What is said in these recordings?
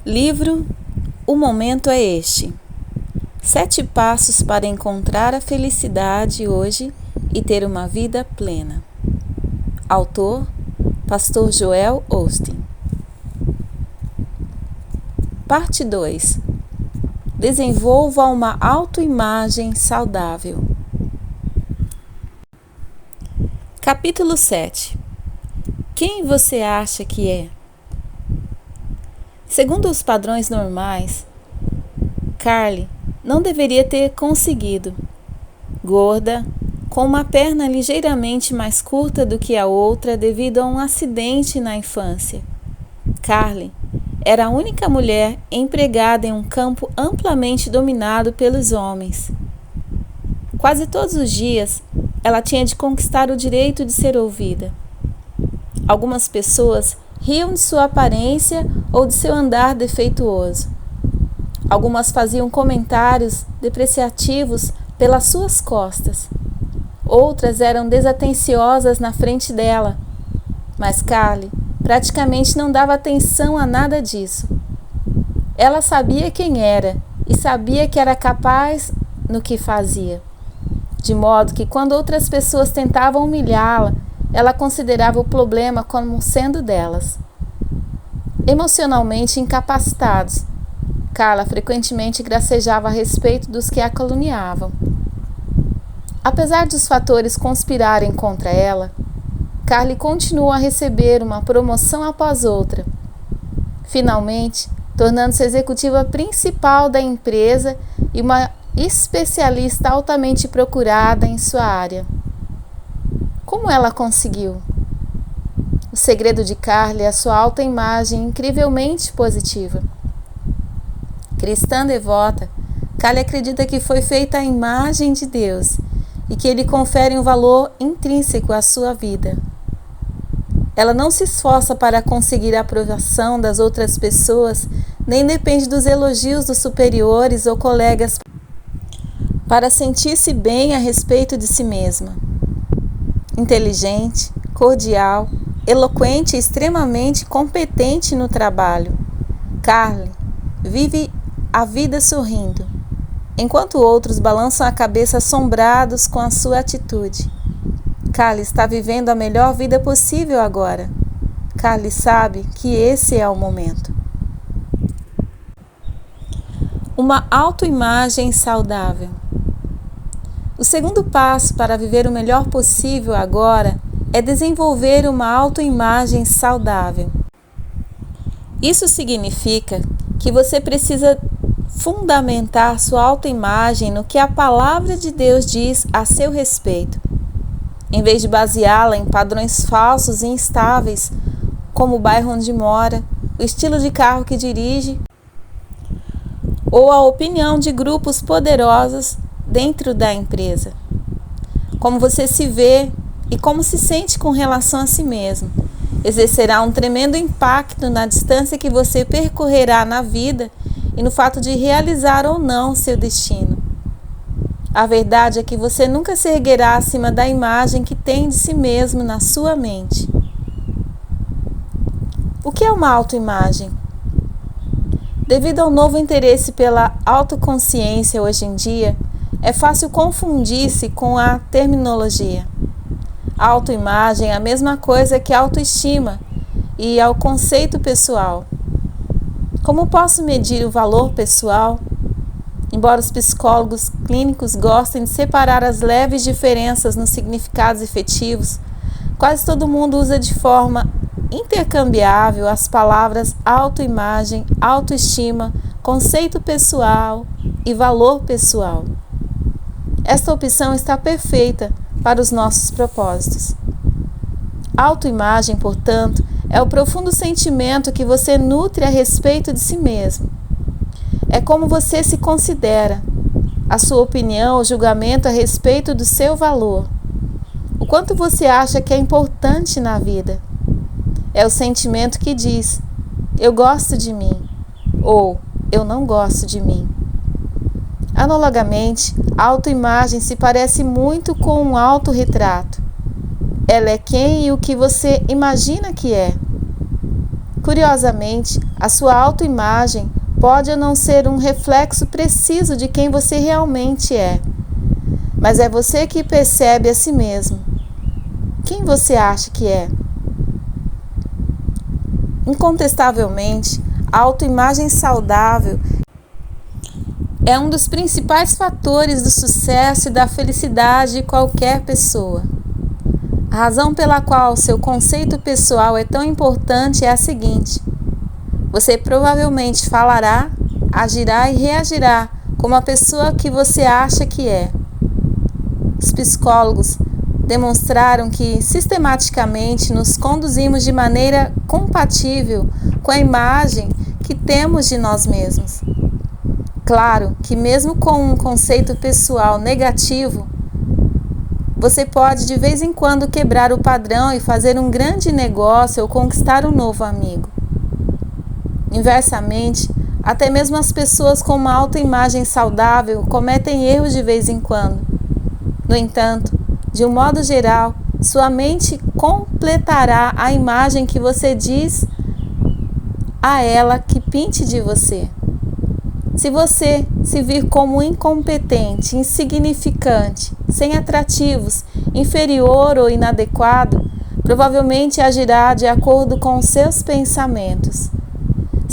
Livro O Momento é Este. 7 passos para encontrar a felicidade hoje e ter uma vida plena. Autor: Pastor Joel Osteen. Parte 2. Desenvolva uma autoimagem saudável. Capítulo 7. Quem você acha que é? Segundo os padrões normais, Carly não deveria ter conseguido. Gorda, com uma perna ligeiramente mais curta do que a outra devido a um acidente na infância. Carly era a única mulher empregada em um campo amplamente dominado pelos homens. Quase todos os dias, ela tinha de conquistar o direito de ser ouvida. Algumas pessoas riam de sua aparência ou de seu andar defeituoso. Algumas faziam comentários depreciativos pelas suas costas. Outras eram desatenciosas na frente dela. Mas Carly praticamente não dava atenção a nada disso. Ela sabia quem era e sabia que era capaz no que fazia. De modo que quando outras pessoas tentavam humilhá-la, ela considerava o problema como sendo delas. Emocionalmente incapacitados, Carla frequentemente gracejava a respeito dos que a caluniavam. Apesar dos fatores conspirarem contra ela, Carly continuou a receber uma promoção após outra, finalmente tornando-se executiva principal da empresa e uma especialista altamente procurada em sua área. Como ela conseguiu? O segredo de Carly é a sua autoimagem incrivelmente positiva. Cristã devota, Carly acredita que foi feita à imagem de Deus e que Ele confere um valor intrínseco à sua vida. Ela não se esforça para conseguir a aprovação das outras pessoas, nem depende dos elogios dos superiores ou colegas para sentir-se bem a respeito de si mesma. Inteligente, cordial, eloquente e extremamente competente no trabalho, Carly vive a vida sorrindo, enquanto outros balançam a cabeça assombrados com a sua atitude. Carly está vivendo a melhor vida possível agora. Carly sabe que esse é o momento. Uma autoimagem saudável. O segundo passo para viver o melhor possível agora é desenvolver uma autoimagem saudável. Isso significa que você precisa fundamentar sua autoimagem no que a palavra de Deus diz a seu respeito, em vez de baseá-la em padrões falsos e instáveis, como o bairro onde mora, o estilo de carro que dirige, ou a opinião de grupos poderosos dentro da empresa. Como você se vê e como se sente com relação a si mesmo exercerá um tremendo impacto na distância que você percorrerá na vida e no fato de realizar ou não seu destino. A verdade é que você nunca se erguerá acima da imagem que tem de si mesmo na sua mente. O que é uma autoimagem? Devido ao novo interesse pela autoconsciência hoje em dia, é fácil confundir-se com a terminologia. A autoimagem é a mesma coisa que a autoestima e ao conceito pessoal. Como posso medir o valor pessoal? Embora os psicólogos clínicos gostem de separar as leves diferenças nos significados efetivos, quase todo mundo usa de forma intercambiável as palavras autoimagem, autoestima, conceito pessoal e valor pessoal. Esta opção está perfeita para os nossos propósitos. Autoimagem, portanto, é o profundo sentimento que você nutre a respeito de si mesmo. É como você se considera, a sua opinião ou julgamento a respeito do seu valor. O quanto você acha que é importante na vida. É o sentimento que diz: eu gosto de mim, ou eu não gosto de mim. Analogamente, a autoimagem se parece muito com um autorretrato. Ela é quem e o que você imagina que é. Curiosamente, A sua autoimagem pode ou não ser um reflexo preciso de quem você realmente é, mas é você que percebe a si mesmo. Quem você acha que é? Incontestavelmente, a autoimagem saudável é um dos principais fatores do sucesso e da felicidade de qualquer pessoa. A razão pela qual seu conceito pessoal é tão importante é a seguinte: você provavelmente falará, agirá e reagirá como a pessoa que você acha que é. Os psicólogos demonstraram que sistematicamente nos conduzimos de maneira compatível com a imagem que temos de nós mesmos. Claro que mesmo com um conceito pessoal negativo, você pode de vez em quando quebrar o padrão e fazer um grande negócio ou conquistar um novo amigo. Inversamente, até mesmo as pessoas com uma autoimagem saudável cometem erros de vez em quando. No entanto, de um modo geral, sua mente completará a imagem que você diz a ela que pinte de você. Se você se vir como incompetente, insignificante, sem atrativos, inferior ou inadequado, provavelmente agirá de acordo com os seus pensamentos.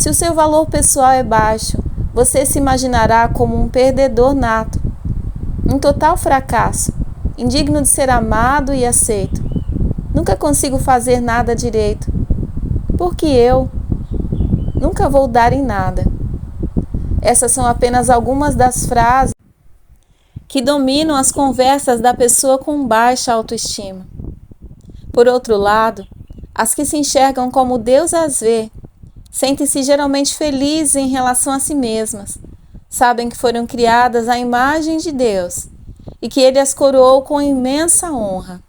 Se o seu valor pessoal é baixo, você se imaginará como um perdedor nato, um total fracasso, indigno de ser amado e aceito. Nunca consigo fazer nada direito, porque eu nunca vou dar em nada. Essas são apenas algumas das frases que dominam as conversas da pessoa com baixa autoestima. Por outro lado, as que se enxergam como Deus as vê, sentem-se geralmente felizes em relação a si mesmas, sabem que foram criadas à imagem de Deus e que Ele as coroou com imensa honra.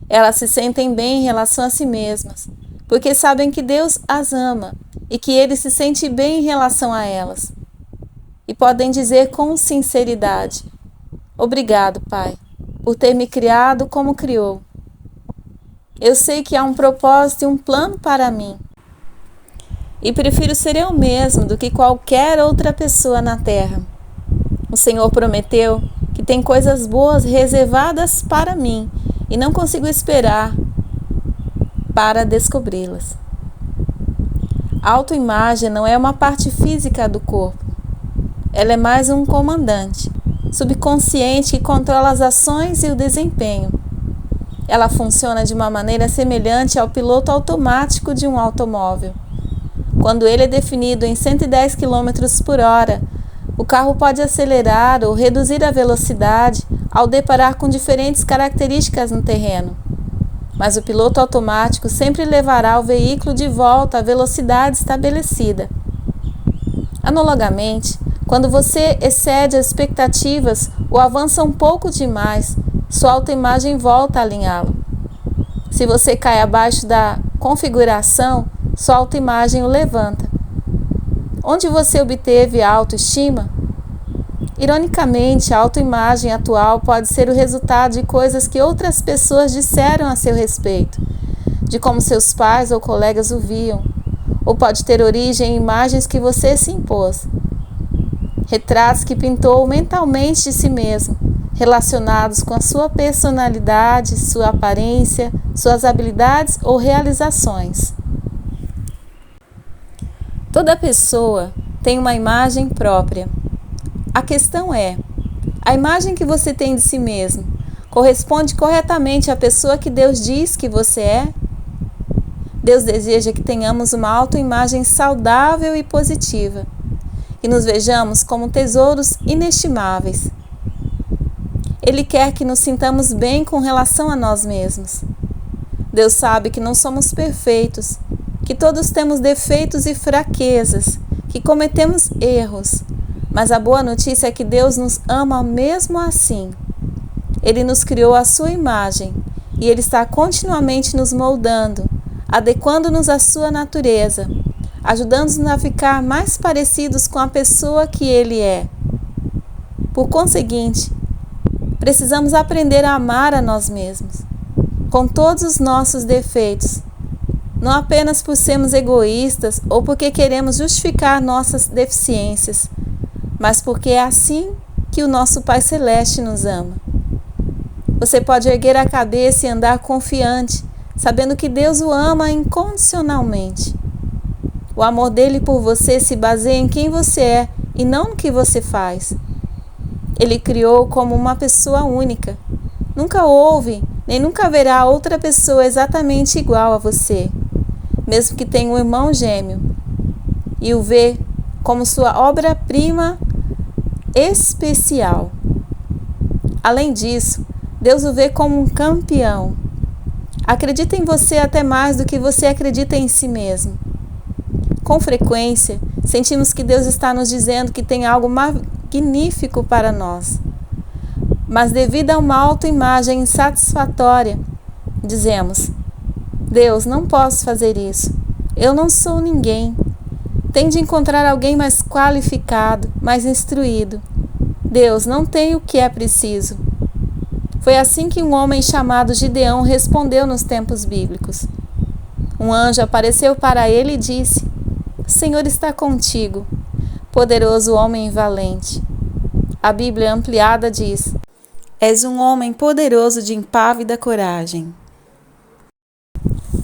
Elas se sentem bem em relação a si mesmas, porque sabem que Deus as ama e que Ele se sente bem em relação a elas. E podem dizer com sinceridade: obrigado, Pai, por ter me criado como criou. Eu sei que há um propósito e um plano para mim. E prefiro ser eu mesmo do que qualquer outra pessoa na terra. O Senhor prometeu que tem coisas boas reservadas para mim e não consigo esperar para descobri-las. A autoimagem não é uma parte física do corpo. Ela é mais um comandante, subconsciente que controla as ações e o desempenho. Ela funciona de uma maneira semelhante ao piloto automático de um automóvel. Quando ele é definido em 110 km por hora, o carro pode acelerar ou reduzir a velocidade ao deparar com diferentes características no terreno. Mas o piloto automático sempre levará o veículo de volta à velocidade estabelecida. Analogamente, quando você excede as expectativas ou avança um pouco demais, sua autoimagem volta a alinhá-lo. Se você cai abaixo da configuração, sua autoimagem o levanta. Onde você obteve a autoestima? Ironicamente, a autoimagem atual pode ser o resultado de coisas que outras pessoas disseram a seu respeito, de como seus pais ou colegas o viam, ou pode ter origem em imagens que você se impôs. Retratos que pintou mentalmente de si mesmo, relacionados com a sua personalidade, sua aparência, suas habilidades ou realizações. Toda pessoa tem uma imagem própria. A questão é: a imagem que você tem de si mesmo corresponde corretamente à pessoa que Deus diz que você é? Deus deseja que tenhamos uma autoimagem saudável e positiva, que nos vejamos como tesouros inestimáveis. Ele quer que nos sintamos bem com relação a nós mesmos. Deus sabe que não somos perfeitos, que todos temos defeitos e fraquezas, que cometemos erros, mas a boa notícia é que Deus nos ama mesmo assim. Ele nos criou à sua imagem e Ele está continuamente nos moldando, adequando-nos à sua natureza, ajudando-nos a ficar mais parecidos com a pessoa que Ele é. Por conseguinte, precisamos aprender a amar a nós mesmos, com todos os nossos defeitos, não apenas por sermos egoístas ou porque queremos justificar nossas deficiências, mas porque é assim que o nosso Pai Celeste nos ama. Você pode erguer a cabeça e andar confiante, sabendo que Deus o ama incondicionalmente. O amor dele por você se baseia em quem você é e não no que você faz. Ele criou como uma pessoa única. Nunca houve, nem nunca haverá outra pessoa exatamente igual a você, mesmo que tenha um irmão gêmeo, e o vê como sua obra-prima especial. Além disso, Deus o vê como um campeão. Acredita em você até mais do que você acredita em si mesmo. Com frequência, sentimos que Deus está nos dizendo que tem algo magnífico para nós. Mas devido a uma autoimagem insatisfatória, dizemos: Deus, não posso fazer isso. Eu não sou ninguém. Tem de encontrar alguém mais qualificado, mais instruído. Deus, não tem o que é preciso. Foi assim que um homem chamado Gideão respondeu nos tempos bíblicos. Um anjo apareceu para ele e disse: O Senhor está contigo, poderoso homem valente. A Bíblia ampliada diz: És um homem poderoso de impávida coragem.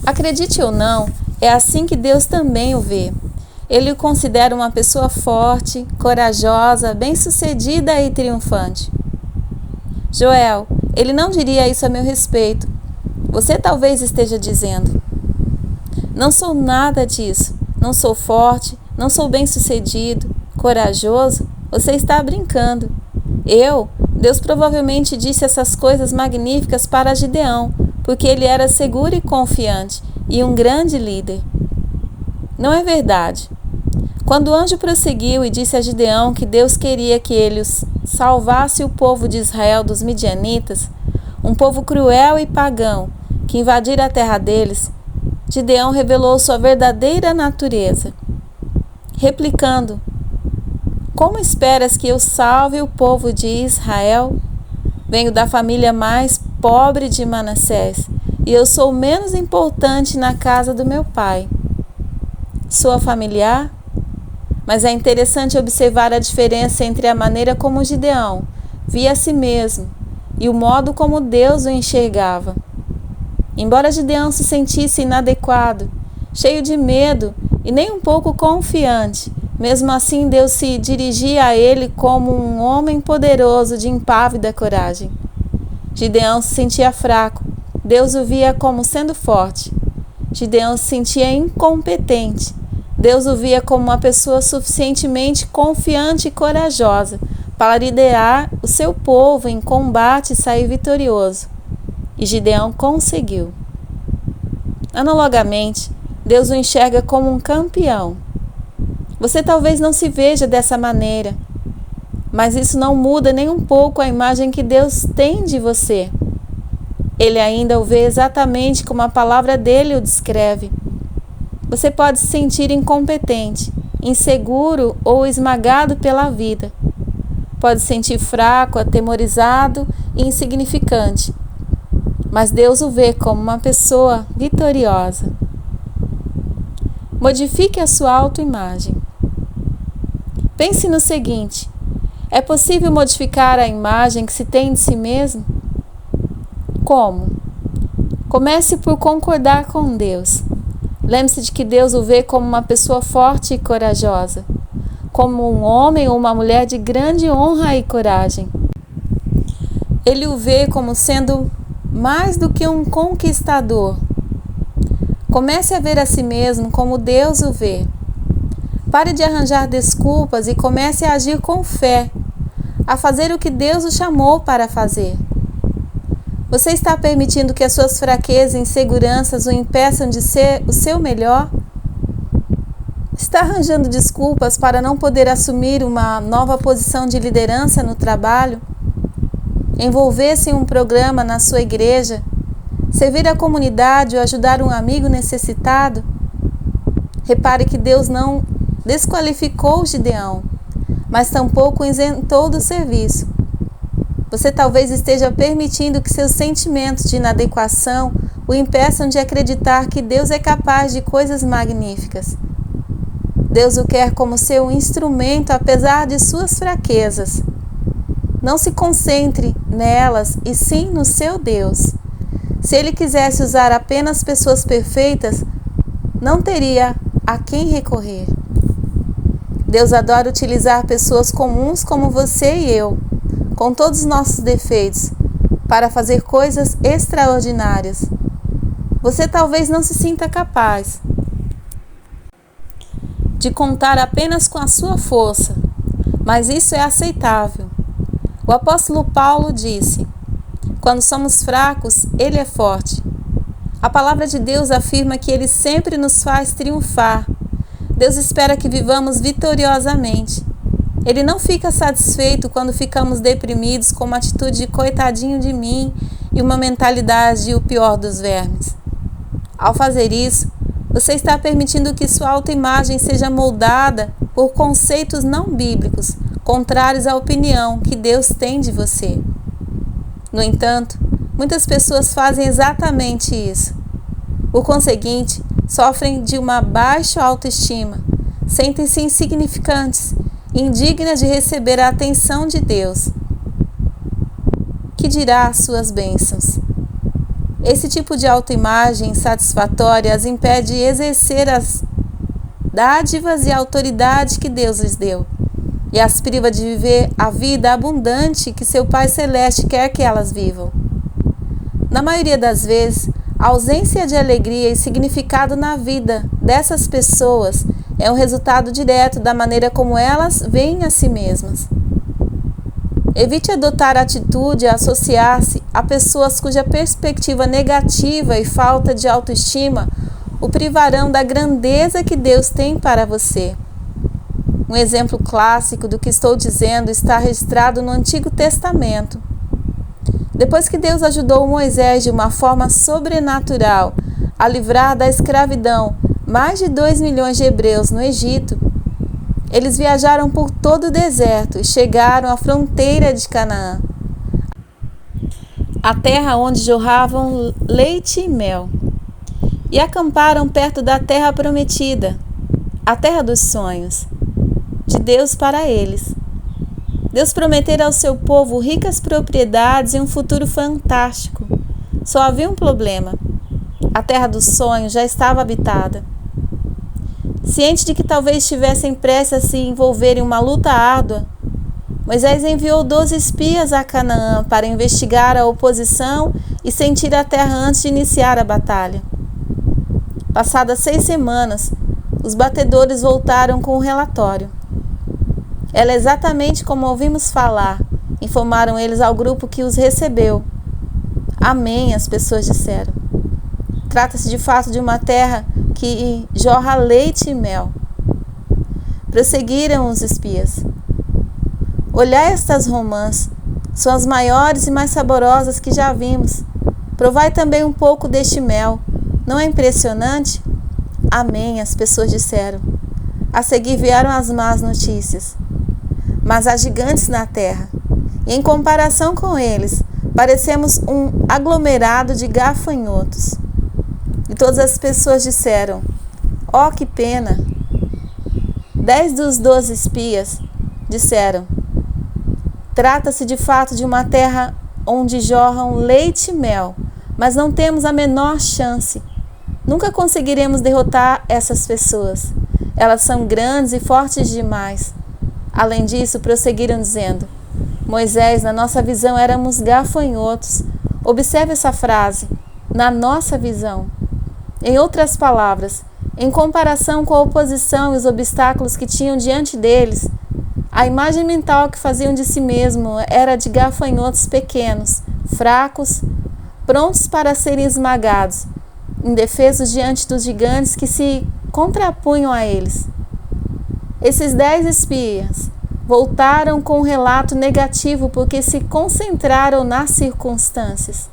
Acredite ou não, é assim que Deus também o vê. Ele o considera uma pessoa forte, corajosa, bem-sucedida e triunfante. Joel, ele não diria isso a meu respeito. Você talvez esteja dizendo: Não sou nada disso. Não sou forte, não sou bem-sucedido, corajoso. Você está brincando. Deus provavelmente disse essas coisas magníficas para Gideão, porque ele era seguro e confiante e um grande líder. Não é verdade. Quando o anjo prosseguiu e disse a Gideão que Deus queria que ele salvasse o povo de Israel dos midianitas, um povo cruel e pagão que invadira a terra deles, Gideão revelou sua verdadeira natureza, replicando: Como esperas que eu salve o povo de Israel? Venho da família mais pobre de Manassés, e eu sou menos importante na casa do meu pai. Sou familiar? Mas é interessante observar a diferença entre a maneira como Gideão via a si mesmo e o modo como Deus o enxergava. Embora Gideão se sentisse inadequado, cheio de medo e nem um pouco confiante, mesmo assim Deus se dirigia a ele como um homem poderoso de impávida coragem. Gideão se sentia fraco, Deus o via como sendo forte. Gideão se sentia incompetente, Deus o via como uma pessoa suficientemente confiante e corajosa para liderar o seu povo em combate e sair vitorioso. E Gideão conseguiu. Analogamente, Deus o enxerga como um campeão. Você talvez não se veja dessa maneira, mas isso não muda nem um pouco a imagem que Deus tem de você. Ele ainda o vê exatamente como a palavra dele o descreve. Você pode se sentir incompetente, inseguro ou esmagado pela vida. Pode se sentir fraco, atemorizado e insignificante. Mas Deus o vê como uma pessoa vitoriosa. Modifique a sua autoimagem. Pense no seguinte: é possível modificar a imagem que se tem de si mesmo? Como? Comece por concordar com Deus. Lembre-se de que Deus o vê como uma pessoa forte e corajosa, como um homem ou uma mulher de grande honra e coragem. Ele o vê como sendo mais do que um conquistador. Comece a ver a si mesmo como Deus o vê. Pare de arranjar desculpas e comece a agir com fé, a fazer o que Deus o chamou para fazer. Você está permitindo que as suas fraquezas e inseguranças o impeçam de ser o seu melhor? Está arranjando desculpas para não poder assumir uma nova posição de liderança no trabalho? Envolver-se em um programa na sua igreja? Servir a comunidade ou ajudar um amigo necessitado? Repare que Deus não desqualificou Gideão, mas tampouco o isentou do serviço. Você talvez esteja permitindo que seus sentimentos de inadequação o o impeçam de acreditar que Deus é capaz de coisas magníficas. Deus o quer como seu instrumento, apesar de suas fraquezas. Não se concentre nelas, e sim no seu Deus. Se Ele quisesse usar apenas pessoas perfeitas, não teria a quem recorrer. Deus adora utilizar pessoas comuns como você e eu, com todos os nossos defeitos, para fazer coisas extraordinárias. Você talvez não se sinta capaz de contar apenas com a sua força, mas isso é aceitável. O apóstolo Paulo disse: quando somos fracos, Ele é forte. A palavra de Deus afirma que Ele sempre nos faz triunfar. Deus espera que vivamos vitoriosamente. Ele não fica satisfeito quando ficamos deprimidos com uma atitude de coitadinho de mim e uma mentalidade de o pior dos vermes. Ao fazer isso, você está permitindo que sua autoimagem seja moldada por conceitos não bíblicos, contrários à opinião que Deus tem de você. No entanto, muitas pessoas fazem exatamente isso. Por conseguinte, sofrem de uma baixa autoestima, sentem-se insignificantes, indignas de receber a atenção de Deus. Que dirá as suas bênçãos? Esse tipo de autoimagem insatisfatória as impede de exercer as dádivas e a autoridade que Deus lhes deu, e as priva de viver a vida abundante que seu Pai Celeste quer que elas vivam. Na maioria das vezes, a ausência de alegria e significado na vida dessas pessoas é um resultado direto da maneira como elas veem a si mesmas. Evite adotar a atitude a associar-se a pessoas cuja perspectiva negativa e falta de autoestima o privarão da grandeza que Deus tem para você. Um exemplo clássico do que estou dizendo está registrado no Antigo Testamento. Depois que Deus ajudou Moisés de uma forma sobrenatural a livrar da escravidão mais de 2 milhões de hebreus no Egito, eles viajaram por todo o deserto e chegaram à fronteira de Canaã, a terra onde jorravam leite e mel, e acamparam perto da terra prometida, a terra dos sonhos, de Deus para eles. Deus prometera ao seu povo ricas propriedades e um futuro fantástico. Só havia um problema: a terra dos sonhos já estava habitada. Ciente de que talvez estivessem prestes a se envolver em uma luta árdua, Moisés enviou 12 espias a Canaã para investigar a oposição e sentir a terra antes de iniciar a batalha. Passadas 6 semanas, os batedores voltaram com um relatório. Ela é exatamente como ouvimos falar, informaram eles ao grupo que os recebeu. Amém, as pessoas disseram. Trata-se de fato de uma terra que jorra leite e mel. Prosseguiram os espias. Olhai estas romãs, são as maiores e mais saborosas que já vimos. Provai também um pouco deste mel. Não é impressionante? Amém, as pessoas disseram. A seguir vieram as más notícias. Mas há gigantes na terra, e em comparação com eles, parecemos um aglomerado de gafanhotos. E todas as pessoas disseram: oh, que pena! 10 dos 12 espias disseram: trata-se de fato de uma terra onde jorram leite e mel, mas não temos a menor chance. Nunca conseguiremos derrotar essas pessoas. Elas são grandes e fortes demais. Além disso, prosseguiram dizendo: Moisés, na nossa visão éramos gafanhotos. Observe essa frase: na nossa visão. Em outras palavras, em comparação com a oposição e os obstáculos que tinham diante deles, a imagem mental que faziam de si mesmo era de gafanhotos pequenos, fracos, prontos para serem esmagados, indefesos diante dos gigantes que se contrapunham a eles. Esses 10 espias voltaram com um relato negativo porque se concentraram nas circunstâncias.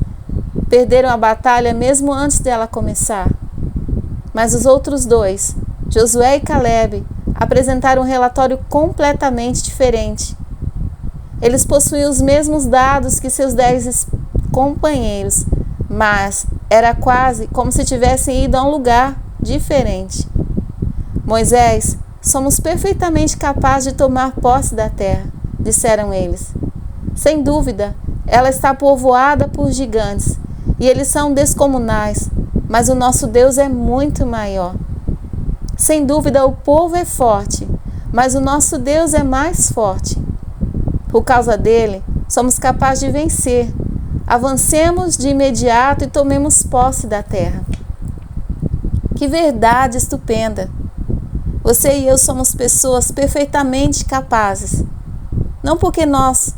Perderam a batalha mesmo antes dela começar. Mas os outros 2, Josué e Calebe, apresentaram um relatório completamente diferente. Eles possuíam os mesmos dados que seus 10 companheiros, mas Era quase como se tivessem ido a um lugar diferente. Moisés, somos perfeitamente capazes de tomar posse da terra, disseram eles. Sem dúvida, ela está povoada por gigantes, e eles são descomunais, mas o nosso Deus é muito maior. Sem dúvida, o povo é forte, mas o nosso Deus é mais forte. Por causa dele, somos capazes de vencer. Avancemos de imediato e tomemos posse da terra. Que verdade estupenda! Você e eu somos pessoas perfeitamente capazes. Não porque nós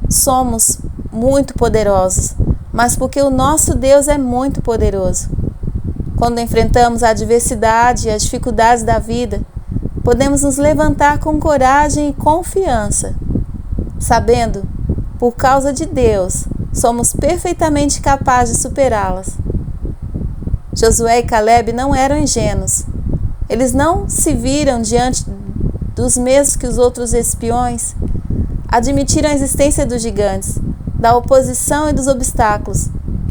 somos muito poderosos, mas porque o nosso Deus é muito poderoso. Quando enfrentamos a adversidade e as dificuldades da vida, podemos nos levantar com coragem e confiança, sabendo, por causa de Deus, somos perfeitamente capazes de superá-las. Josué e Caleb não eram ingênuos. Eles não se viram diante dos mesmos que os outros espiões. Admitiram a existência dos gigantes, da oposição e dos obstáculos,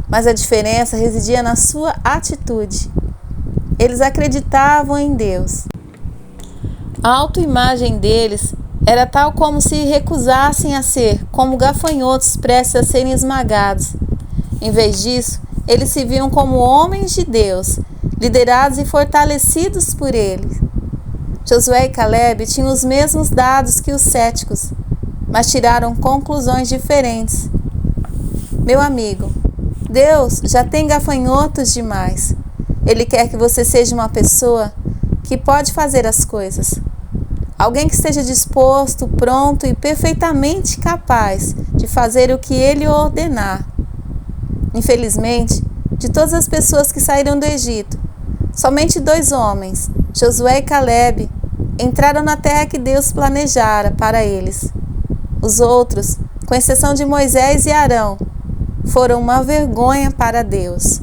mas a diferença residia na sua atitude. Eles acreditavam em Deus. A autoimagem deles era tal como se recusassem a ser como gafanhotos prestes a serem esmagados. Em vez disso, eles se viam como homens de Deus, liderados e fortalecidos por Ele. Josué e Caleb tinham os mesmos dados que os céticos, mas tiraram conclusões diferentes. Meu amigo, Deus já tem gafanhotos demais. Ele quer que você seja uma pessoa que pode fazer as coisas. Alguém que esteja disposto, pronto e perfeitamente capaz de fazer o que Ele ordenar. Infelizmente, de todas as pessoas que saíram do Egito, somente 2 homens, Josué e Caleb, entraram na terra que Deus planejara para eles. Os outros, com exceção de Moisés e Arão, foram uma vergonha para Deus.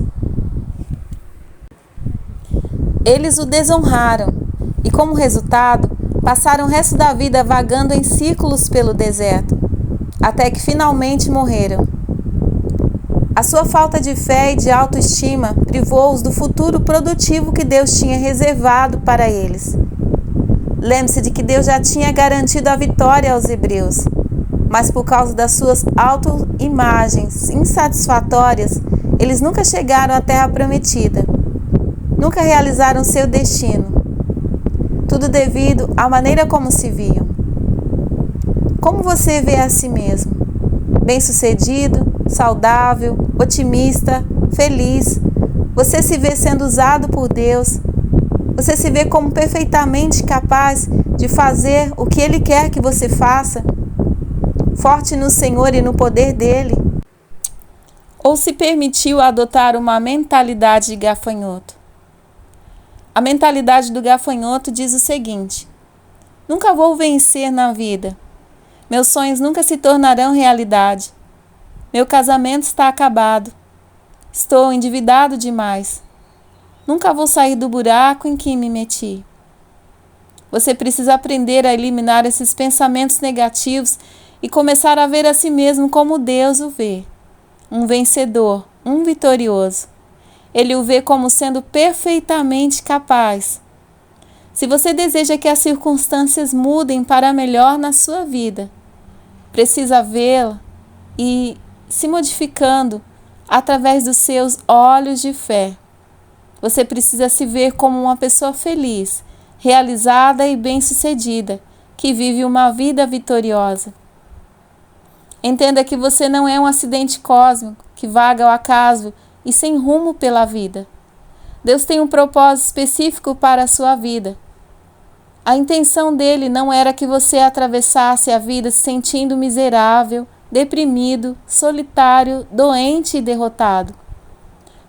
Eles o desonraram e, como resultado, passaram o resto da vida vagando em círculos pelo deserto, até que finalmente morreram. A sua falta de fé e de autoestima privou-os do futuro produtivo que Deus tinha reservado para eles. Lembre-se de que Deus já tinha garantido a vitória aos hebreus, mas por causa das suas autoimagens insatisfatórias, eles nunca chegaram à terra prometida, nunca realizaram seu destino. Tudo devido à maneira como se viam. Como você vê a si mesmo? Bem-sucedido, saudável, otimista, feliz? Você se vê sendo usado por Deus? Você se vê como perfeitamente capaz de fazer o que Ele quer que você faça? Forte no Senhor e no poder dEle? Ou se permitiu adotar uma mentalidade de gafanhoto? A mentalidade do gafanhoto diz o seguinte: nunca vou vencer na vida. Meus sonhos nunca se tornarão realidade. Meu casamento está acabado. Estou endividado demais. Nunca vou sair do buraco em que me meti. Você precisa aprender a eliminar esses pensamentos negativos e começar a ver a si mesmo como Deus o vê. Um vencedor, um vitorioso. Ele o vê como sendo perfeitamente capaz. Se você deseja que as circunstâncias mudem para melhor na sua vida, precisa vê-la e se modificando através dos seus olhos de fé. Você precisa se ver como uma pessoa feliz, realizada e bem-sucedida, que vive uma vida vitoriosa. Entenda que você não é um acidente cósmico que vaga ao acaso e sem rumo pela vida. Deus tem um propósito específico para a sua vida. A intenção dele não era que você atravessasse a vida se sentindo miserável, deprimido, solitário, doente e derrotado.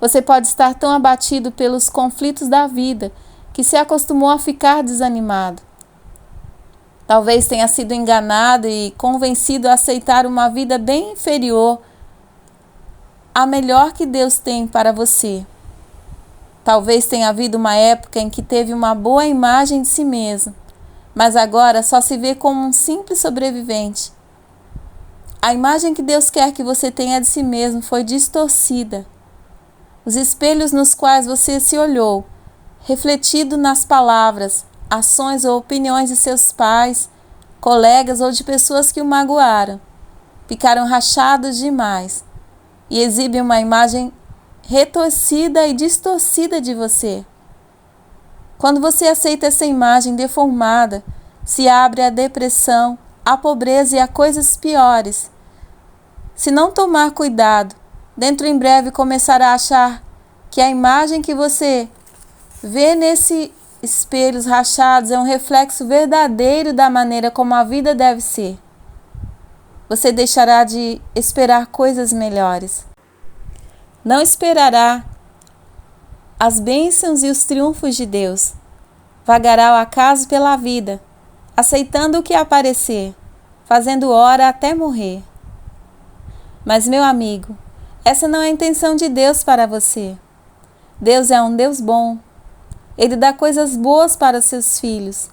Você pode estar tão abatido pelos conflitos da vida que se acostumou a ficar desanimado. Talvez tenha sido enganado e convencido a aceitar uma vida bem inferior à melhor que Deus tem para você. Talvez tenha havido uma época em que teve uma boa imagem de si mesmo, mas agora só se vê como um simples sobrevivente. A imagem que Deus quer que você tenha de si mesmo foi distorcida. Os espelhos nos quais você se olhou, refletido nas palavras, ações ou opiniões de seus pais, colegas ou de pessoas que o magoaram, ficaram rachados demais e exibem uma imagem retorcida e distorcida de você. Quando você aceita essa imagem deformada, se abre à depressão, à pobreza e a coisas piores. Se não tomar cuidado, dentro em breve começará a achar que a imagem que você vê nesses espelhos rachados é um reflexo verdadeiro da maneira como a vida deve ser. Você deixará de esperar coisas melhores. Não esperará as bênçãos e os triunfos de Deus. Vagará ao acaso pela vida, aceitando o que aparecer, fazendo hora até morrer. Mas, meu amigo, essa não é a intenção de Deus para você. Deus é um Deus bom. Ele dá coisas boas para seus filhos.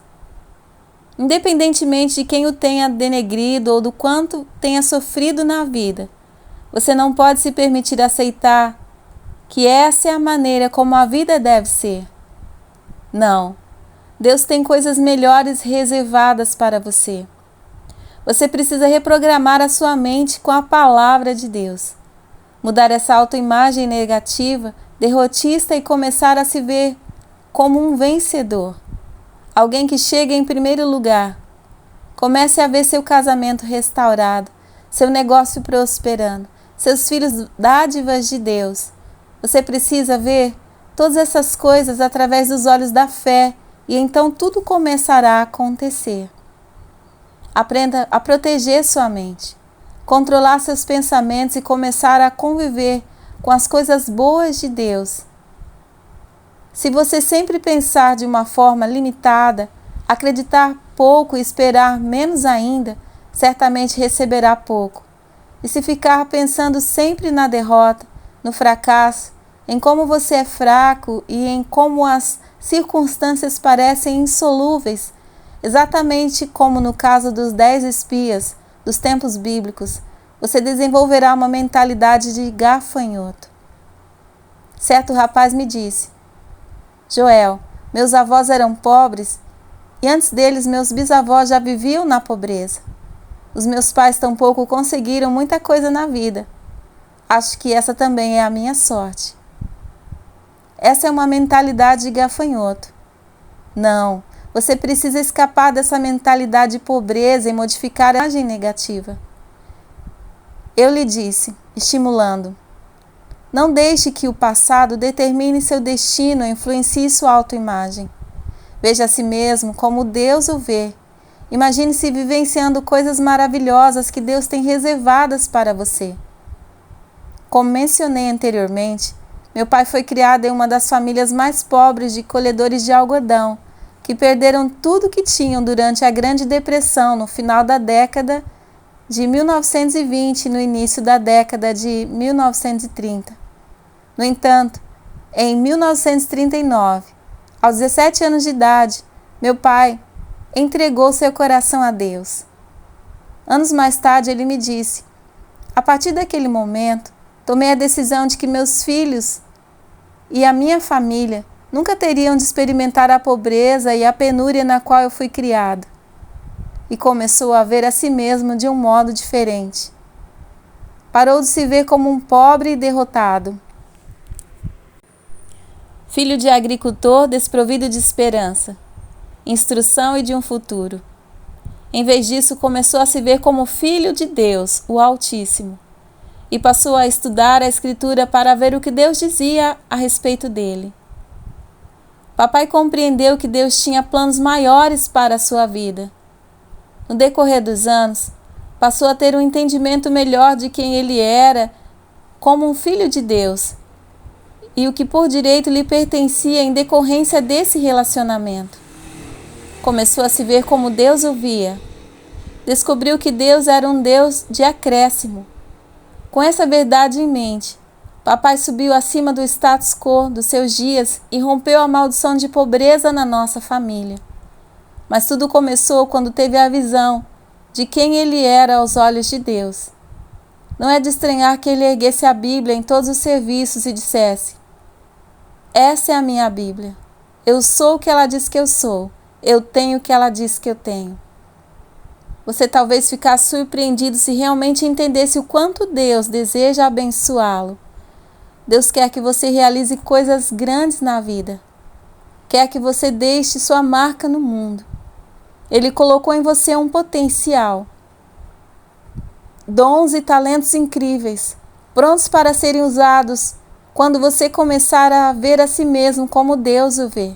Independentemente de quem o tenha denegrido ou do quanto tenha sofrido na vida, você não pode se permitir aceitar que essa é a maneira como a vida deve ser. Não. Deus tem coisas melhores reservadas para você. Você precisa reprogramar a sua mente com a palavra de Deus. Mudar essa autoimagem negativa, derrotista e começar a se ver como um vencedor. Alguém que chega em primeiro lugar. Comece a ver seu casamento restaurado, seu negócio prosperando, seus filhos dádivas de Deus. Você precisa ver todas essas coisas através dos olhos da fé e então tudo começará a acontecer. Aprenda a proteger sua mente, controlar seus pensamentos e começar a conviver com as coisas boas de Deus. Se você sempre pensar de uma forma limitada, acreditar pouco e esperar menos ainda, certamente receberá pouco. E se ficar pensando sempre na derrota, no fracasso, em como você é fraco e em como as circunstâncias parecem insolúveis, exatamente como no caso dos 10 espias dos tempos bíblicos, você desenvolverá uma mentalidade de gafanhoto. Certo rapaz me disse: Joel, meus avós eram pobres e antes deles meus bisavós já viviam na pobreza. Os meus pais tampouco conseguiram muita coisa na vida. Acho que essa também é a minha sorte. Essa é uma mentalidade de gafanhoto. Não, você precisa escapar dessa mentalidade de pobreza e modificar a imagem negativa. Eu lhe disse, estimulando: não deixe que o passado determine seu destino e influencie sua autoimagem. Veja a si mesmo como Deus o vê. Imagine-se vivenciando coisas maravilhosas que Deus tem reservadas para você. Como mencionei anteriormente, meu pai foi criado em uma das famílias mais pobres de colhedores de algodão, que perderam tudo que tinham durante a Grande Depressão no final da década de 1920 e no início da década de 1930. No entanto, em 1939, aos 17 anos de idade, meu pai entregou seu coração a Deus. Anos mais tarde ele me disse: a partir daquele momento, tomei a decisão de que meus filhos e a minha família nunca teriam de experimentar a pobreza e a penúria na qual eu fui criado. E começou a ver a si mesmo de um modo diferente. Parou de se ver como um pobre e derrotado. Filho de agricultor desprovido de esperança, instrução e de um futuro. Em vez disso, começou a se ver como filho de Deus, o Altíssimo, e passou a estudar a Escritura para ver o que Deus dizia a respeito dele. Papai compreendeu que Deus tinha planos maiores para a sua vida. No decorrer dos anos, passou a ter um entendimento melhor de quem ele era como um filho de Deus e o que por direito lhe pertencia em decorrência desse relacionamento. Começou a se ver como Deus o via. Descobriu que Deus era um Deus de acréscimo. Com essa verdade em mente, papai subiu acima do status quo dos seus dias e rompeu a maldição de pobreza na nossa família. Mas tudo começou quando teve a visão de quem ele era aos olhos de Deus. Não é de estranhar que ele erguesse a Bíblia em todos os serviços e dissesse: Essa é a minha Bíblia. Eu sou o que ela diz que eu sou. Eu tenho o que ela diz que eu tenho. Você talvez ficasse surpreendido se realmente entendesse o quanto Deus deseja abençoá-lo. Deus quer que você realize coisas grandes na vida. Quer que você deixe sua marca no mundo. Ele colocou em você um potencial, dons e talentos incríveis, prontos para serem usados quando você começar a ver a si mesmo como Deus o vê.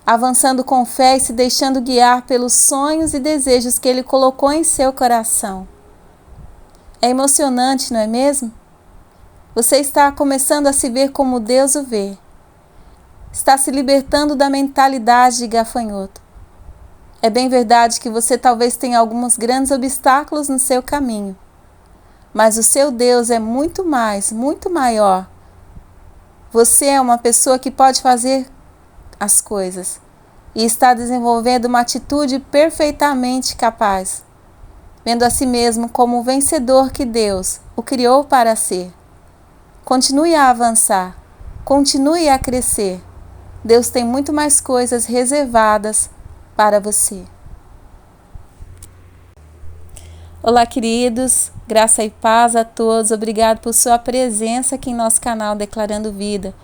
Avançando com fé e se deixando guiar pelos sonhos e desejos que Ele colocou em seu coração. É emocionante, não é mesmo? Você está começando a se ver como Deus o vê. Está se libertando da mentalidade de gafanhoto. É bem verdade que você talvez tenha alguns grandes obstáculos no seu caminho. Mas o seu Deus é muito mais, muito maior. Você é uma pessoa que pode fazer as coisas e está desenvolvendo uma atitude perfeitamente capaz, vendo a si mesmo como o vencedor que Deus o criou para ser. Continue a avançar, continue a crescer. Deus tem muito mais coisas reservadas para você. Olá, queridos, graça e paz a todos. Obrigado por sua presença aqui em nosso canal Declarando Vida.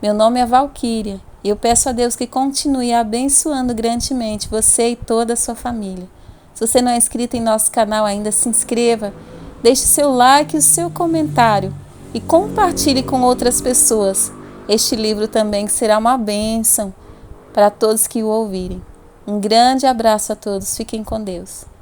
Meu nome é Valquíria e eu peço a Deus que continue abençoando grandemente você e toda a sua família. Se você não é inscrito em nosso canal ainda, se inscreva, deixe seu like e o seu comentário e compartilhe com outras pessoas. Este livro também será uma bênção para todos que o ouvirem. Um grande abraço a todos, fiquem com Deus.